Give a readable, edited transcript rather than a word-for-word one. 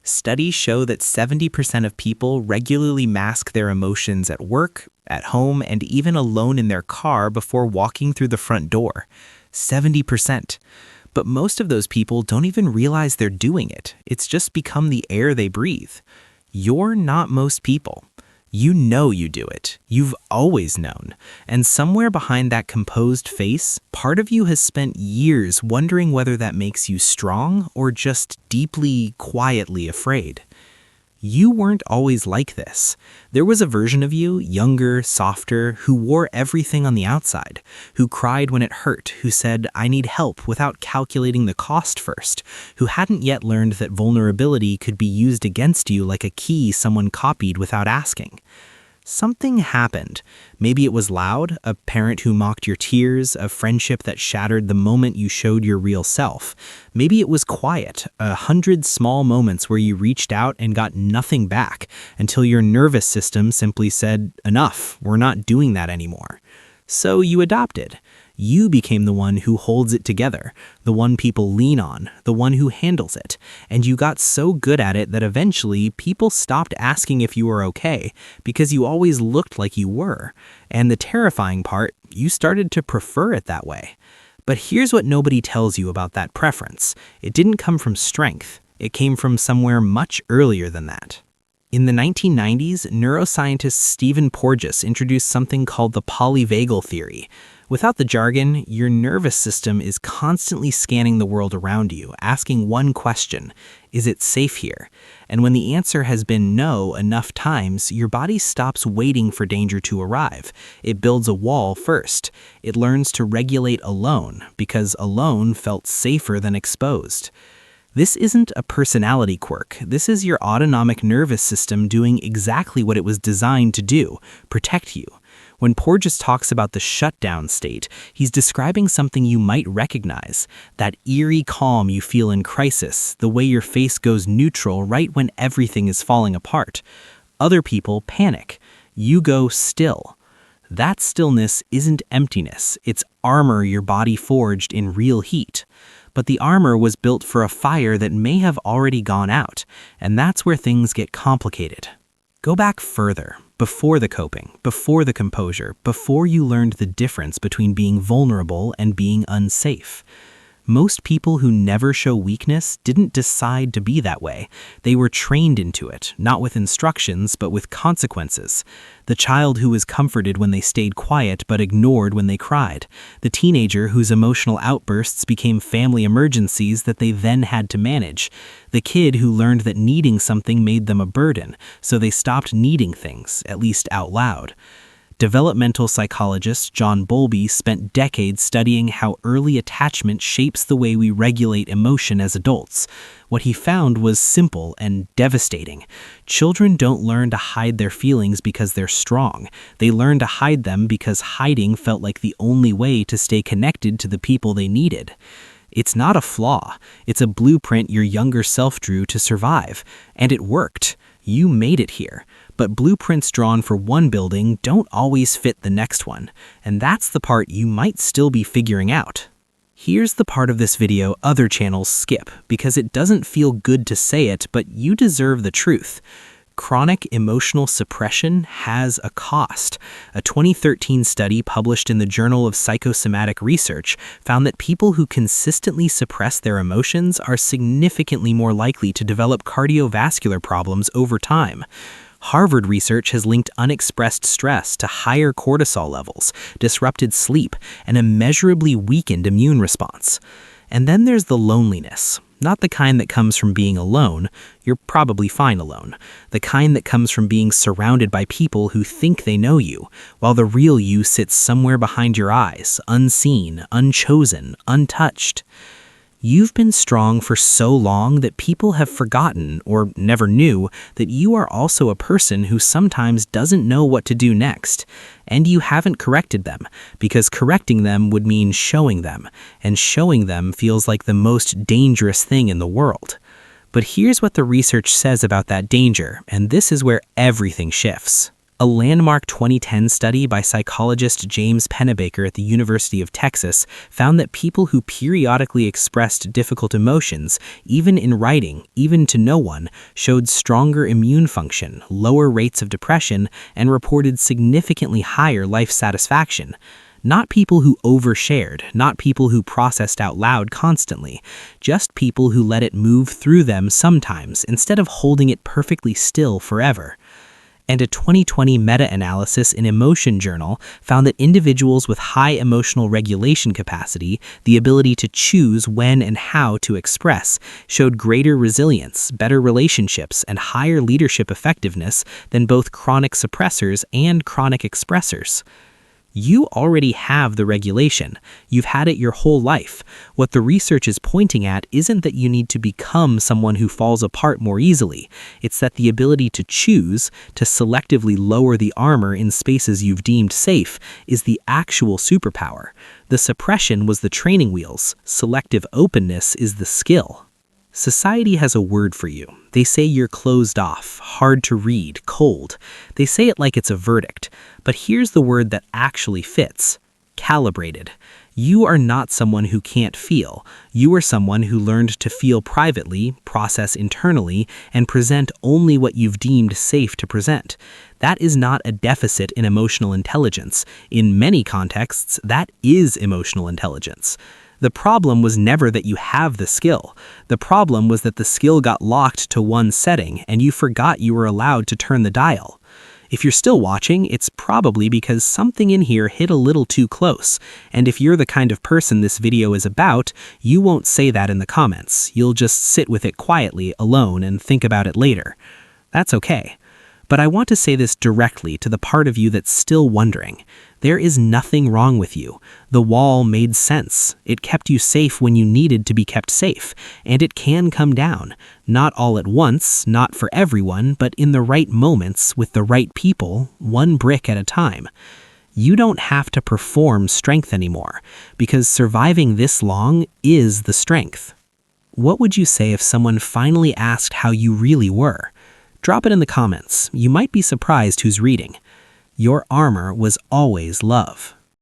Studies show that 70% of people regularly mask their emotions at work, at home, and even alone in their car before walking through the front door. 70%. But most of those people don't even realize they're doing it. It's just become the air they breathe. You're not most people. You know you do it. You've always known. And somewhere behind that composed face, part of you has spent years wondering whether that makes you strong or just deeply, quietly afraid. You weren't always like this. There was a version of you, younger, softer, who wore everything on the outside, who cried when it hurt, who said, "I need help," without calculating the cost first, who hadn't yet learned that vulnerability could be used against you like a key someone copied without asking. Something happened. Maybe it was loud, a parent who mocked your tears, a friendship that shattered the moment you showed your real self. Maybe it was quiet, 100 small moments where you reached out and got nothing back until your nervous system simply said, "Enough, we're not doing that anymore." So you adopted. You became the one who holds it together, the one people lean on, the one who handles it. And you got so good at it that eventually people stopped asking if you were okay because you always looked like you were. And the terrifying part, you started to prefer it that way. But here's what nobody tells you about that preference. It didn't come from strength. It came from somewhere much earlier than that. In the 1990s, neuroscientist Stephen Porges introduced something called the polyvagal theory. Without the jargon, your nervous system is constantly scanning the world around you, asking one question: is it safe here? And when the answer has been no enough times, your body stops waiting for danger to arrive. It builds a wall first. It learns to regulate alone, because alone felt safer than exposed. This isn't a personality quirk. This is your autonomic nervous system doing exactly what it was designed to do: protect you. When Porges talks about the shutdown state, he's describing something you might recognize, that eerie calm you feel in crisis, the way your face goes neutral right when everything is falling apart. Other people panic. You go still. That stillness isn't emptiness. It's armor your body forged in real heat. But the armor was built for a fire that may have already gone out, and that's where things get complicated. Go back further, before the coping, before the composure, before you learned the difference between being vulnerable and being unsafe. Most people who never show weakness didn't decide to be that way. They were trained into it, not with instructions, but with consequences. The child who was comforted when they stayed quiet but ignored when they cried. The teenager whose emotional outbursts became family emergencies that they then had to manage. The kid who learned that needing something made them a burden, so they stopped needing things, at least out loud. Developmental psychologist John Bowlby spent decades studying how early attachment shapes the way we regulate emotion as adults. What he found was simple and devastating. Children don't learn to hide their feelings because they're strong. They learn to hide them because hiding felt like the only way to stay connected to the people they needed. It's not a flaw. It's a blueprint your younger self drew to survive. And it worked. You made it here. But blueprints drawn for one building don't always fit the next one. And that's the part you might still be figuring out. Here's the part of this video other channels skip, because it doesn't feel good to say it, but you deserve the truth. Chronic emotional suppression has a cost. A 2013 study published in the Journal of Psychosomatic Research found that people who consistently suppress their emotions are significantly more likely to develop cardiovascular problems over time. Harvard research has linked unexpressed stress to higher cortisol levels, disrupted sleep, and a measurably weakened immune response. And then there's the loneliness. Not the kind that comes from being alone. You're probably fine alone. The kind that comes from being surrounded by people who think they know you, while the real you sits somewhere behind your eyes, unseen, unchosen, untouched. You've been strong for so long that people have forgotten, or never knew, that you are also a person who sometimes doesn't know what to do next. And you haven't corrected them, because correcting them would mean showing them, and showing them feels like the most dangerous thing in the world. But here's what the research says about that danger, and this is where everything shifts. A landmark 2010 study by psychologist James Pennebaker at the University of Texas found that people who periodically expressed difficult emotions, even in writing, even to no one, showed stronger immune function, lower rates of depression, and reported significantly higher life satisfaction. Not people who overshared, not people who processed out loud constantly, just people who let it move through them sometimes instead of holding it perfectly still forever. And a 2020 meta-analysis in Emotion Journal found that individuals with high emotional regulation capacity, the ability to choose when and how to express, showed greater resilience, better relationships, and higher leadership effectiveness than both chronic suppressors and chronic expressors. You already have the regulation. You've had it your whole life. What the research is pointing at isn't that you need to become someone who falls apart more easily. It's that the ability to choose, to selectively lower the armor in spaces you've deemed safe, is the actual superpower. The suppression was the training wheels. Selective openness is the skill. Society has a word for you. They say you're closed off, hard to read, cold. They say it like it's a verdict. But here's the word that actually fits: calibrated. You are not someone who can't feel. You are someone who learned to feel privately, process internally, and present only what you've deemed safe to present. That is not a deficit in emotional intelligence. In many contexts, that is emotional intelligence. The problem was never that you have the skill. The problem was that the skill got locked to one setting and you forgot you were allowed to turn the dial. If you're still watching, it's probably because something in here hit a little too close. And if you're the kind of person this video is about, you won't say that in the comments. You'll just sit with it quietly, alone, and think about it later. That's okay. But I want to say this directly to the part of you that's still wondering. There is nothing wrong with you. The wall made sense. It kept you safe when you needed to be kept safe. And it can come down. Not all at once, not for everyone, but in the right moments, with the right people, one brick at a time. You don't have to perform strength anymore, because surviving this long is the strength. What would you say if someone finally asked how you really were? Drop it in the comments. You might be surprised who's reading. Your armor was always love.